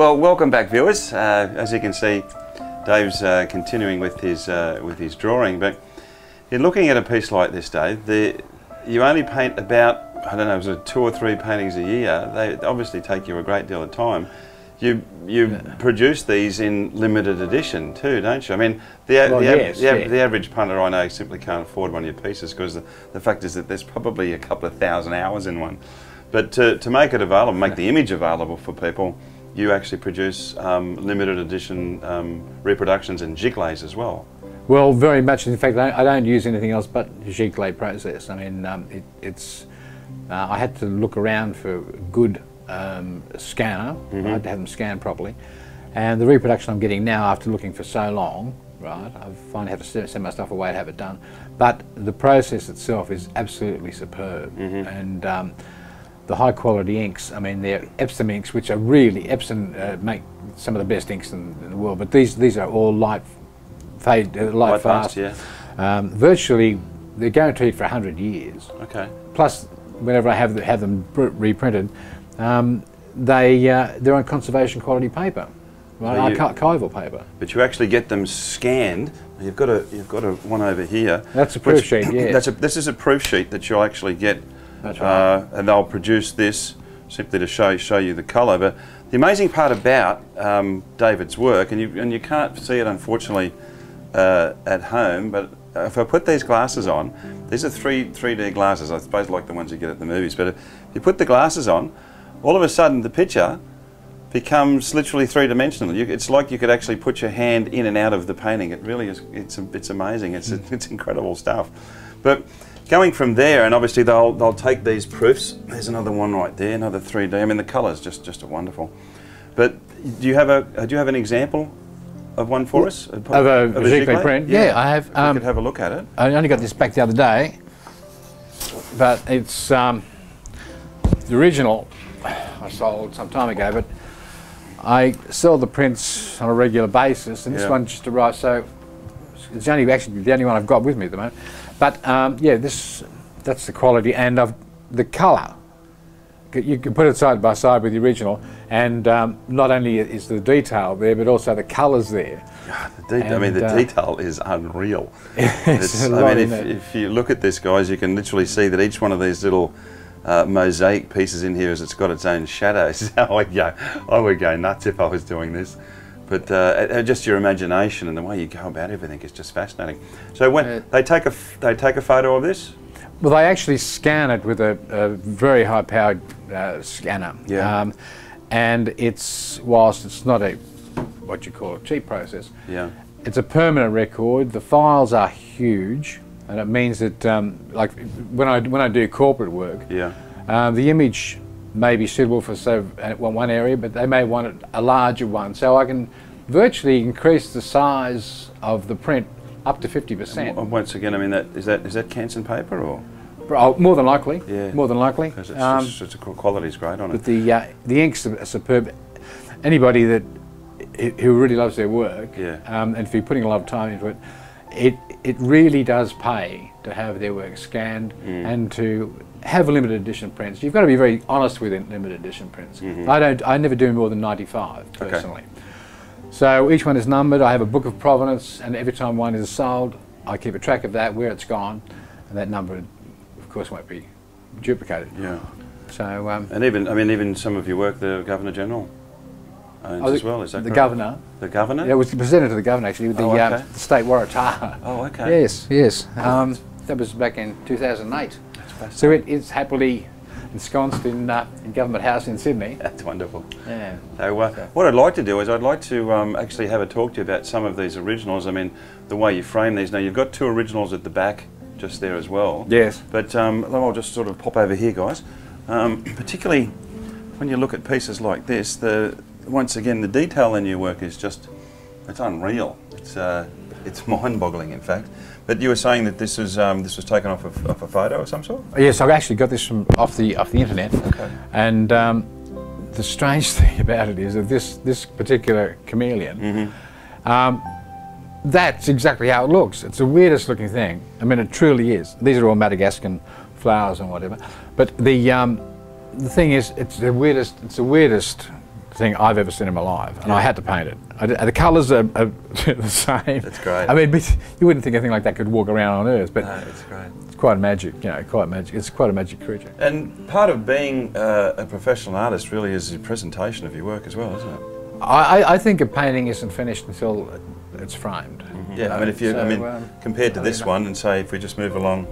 Well, welcome back, viewers. As you can see, Dave's continuing with his drawing. But in looking at a piece like this, Dave, you only paint about, I don't know, was it 2 or 3 paintings a year? They obviously take you a great deal of time. You produce these in limited edition too, don't you? I mean, the average punter I know simply can't afford one of your pieces because the fact is that there's probably a couple of thousand hours in one. But to make it available, make the image available for people, you actually produce limited edition reproductions and giclées as well. Well, very much. In fact, I don't use anything else but the giclée process. I mean, I had to look around for a good scanner. I had to have them scanned properly. And the reproduction I'm getting now, after looking for so long, right, I finally have to send my stuff away to have it done. But the process itself is absolutely superb. And the high quality inks, I mean, they're Epsom inks, which are really, Epsom make some of the best inks in the world, but these are all light fast. Yeah. Virtually, they're guaranteed for 100 years. Okay. Plus, whenever I have them reprinted, they're on conservation quality paper, right? Archival paper. But you actually get them scanned. You've got a one over here. That's a proof sheet. Yeah. This is a proof sheet that you'll actually get. That's right. And they'll produce this simply to show you the colour. But the amazing part about David's work, and you can't see it unfortunately at home, but if I put these glasses on, these are 3D glasses, I suppose, like the ones you get at the movies. But if you put the glasses on, all of a sudden the picture becomes literally 3-dimensional. It's like you could actually put your hand in and out of the painting. It really is. It's amazing. It's incredible stuff. But going from there, and obviously they'll take these proofs. There's another one right there, another 3D. I mean, the colour's just wonderful. But do you have an example of one for us? Of a giclée print? Yeah, I have. We could have a look at it. I only got this back the other day, but it's the original I sold some time ago, but I sell the prints on a regular basis, and this one just arrived, so it's actually the only one I've got with me at the moment. But yeah, that's the quality and of the colour. You can put it side by side with the original, and not only is the detail there, but also the colours there. I mean, the detail is unreal. If you look at this, guys, you can literally see that each one of these little mosaic pieces in here it's got its own shadows. I would go nuts if I was doing this. But just your imagination and the way you go about everything is just fascinating. So when they take a photo of this? Well, they actually scan it with a very high-powered scanner. Yeah. And whilst it's not what you call a cheap process, it's a permanent record. The files are huge, and it means that like when I do corporate work, the image may be suitable for one area, but they may want a larger one. So I can virtually increase the size of the print up to 50%. And once again, I mean, is that Canson paper or? Oh, more than likely. Yeah. More than likely. Because the quality's great on it. But the inks are superb. Anybody who really loves their work, and if you're putting a lot of time into it, it really does pay to have their work scanned and to have limited edition prints. You've got to be very honest with limited edition prints. I never do more than 95 personally. So each one is numbered. I have a book of provenance, and every time one is sold, I keep a track of that, where it's gone, and that number, of course, won't be duplicated. Yeah. So and even some of your work, the Governor General owns as well. Is that correct? Governor? The Governor? Yeah, it was presented to the Governor actually with the state Waratah. Oh, okay. Yes. That was back in 2008. That's fascinating. So it's happily ensconced in Government House in Sydney. That's wonderful. Yeah. So what I'd like to do is I'd like to actually have a talk to you about some of these originals. I mean, the way you frame these. Now you've got 2 originals at the back just there as well. Yes. But I'll just sort of pop over here, guys. Particularly when you look at pieces like this, once again the detail in your work is it's unreal. It's mind-boggling, in fact. But you were saying that this was taken off of a photo of some sort? Yes, I've actually got this off the internet. Okay. And the strange thing about it is that this particular chameleon, that's exactly how it looks. It's the weirdest looking thing. I mean, it truly is. These are all Madagascan flowers and whatever. But the thing is, it's the weirdest thing I've ever seen in my life, and I had to paint it. The colours are the same. That's great. I mean, you wouldn't think anything like that could walk around on Earth, but no, it's great. it's quite magic, you know, quite magic. It's quite a magic creature. And part of being a professional artist really is the presentation of your work as well, isn't it? I think a painting isn't finished until it's framed. Yeah, I mean, if you, compared to this one, and say if we just move along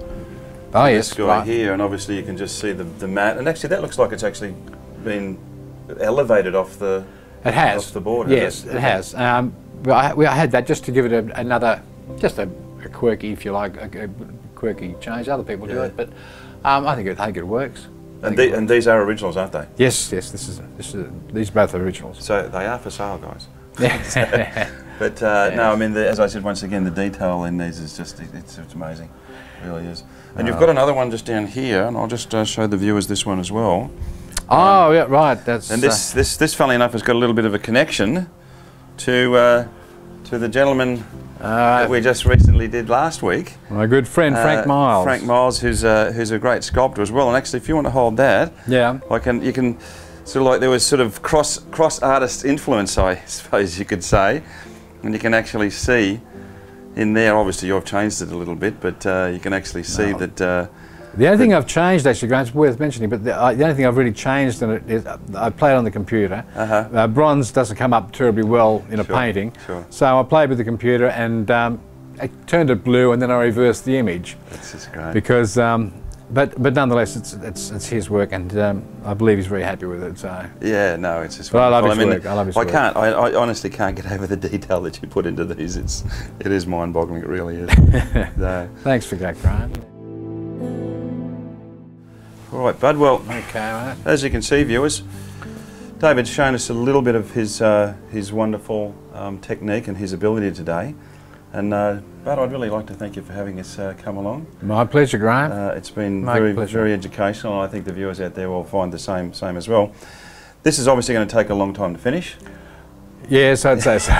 this guy here, and obviously you can just see the mat, and actually that looks like it's actually been elevated off the board. Yes, it has. I had that just to give it another, just a quirky, if you like, a quirky change. Other people do it, but I think it works. And these are originals, aren't they? Yes, yes. These both are originals. So they are for sale, guys. But no, I mean, as I said once again, the detail in these is just it's amazing, it really is. And you've got another one just down here, and I'll just show the viewers this one as well. Oh yeah, right. That's and this, funnily enough, has got a little bit of a connection to the gentleman that we just recently did last week. My good friend Frank Miles. Frank Miles, who's a great sculptor as well. And actually, if you want to hold that, yeah, you can sort of like there was sort of cross artist influence, I suppose you could say, and you can actually see in there. Obviously, you've changed it a little bit, but you can actually see that. The only thing I've changed, actually, Grant, it's worth mentioning, but the only thing I've really changed in it is I play it on the computer. Bronze doesn't come up terribly well in a painting, so I played with the computer and I turned it blue, and then I reversed the image. That's just great. Because, but nonetheless, it's his work, and I believe he's very happy with it. So yeah, no, it's just. But I love his work. I love his work. I honestly can't get over the detail that you put into these. It is mind-boggling. It really is. So. Thanks for that, Grant. All right, Bud. Well, okay, mate. As you can see, viewers, David's shown us a little bit of his wonderful technique and his ability today. And Bud, I'd really like to thank you for having us come along. My pleasure, Graham. It's been very educational, and I think the viewers out there will find the same as well. This is obviously going to take a long time to finish. Yes, I'd say so.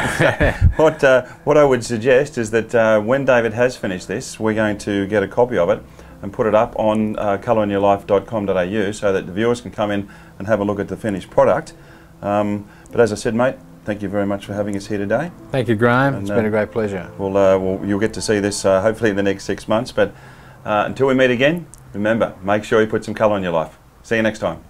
What I would suggest is that when David has finished this, we're going to get a copy of it and put it up on colorinyourlife.com.au so that the viewers can come in and have a look at the finished product. But as I said, mate, thank you very much for having us here today. Thank you, Graham. It's been a great pleasure. You'll get to see this hopefully in the next 6 months. But until we meet again, remember, make sure you put some colour in your life. See you next time.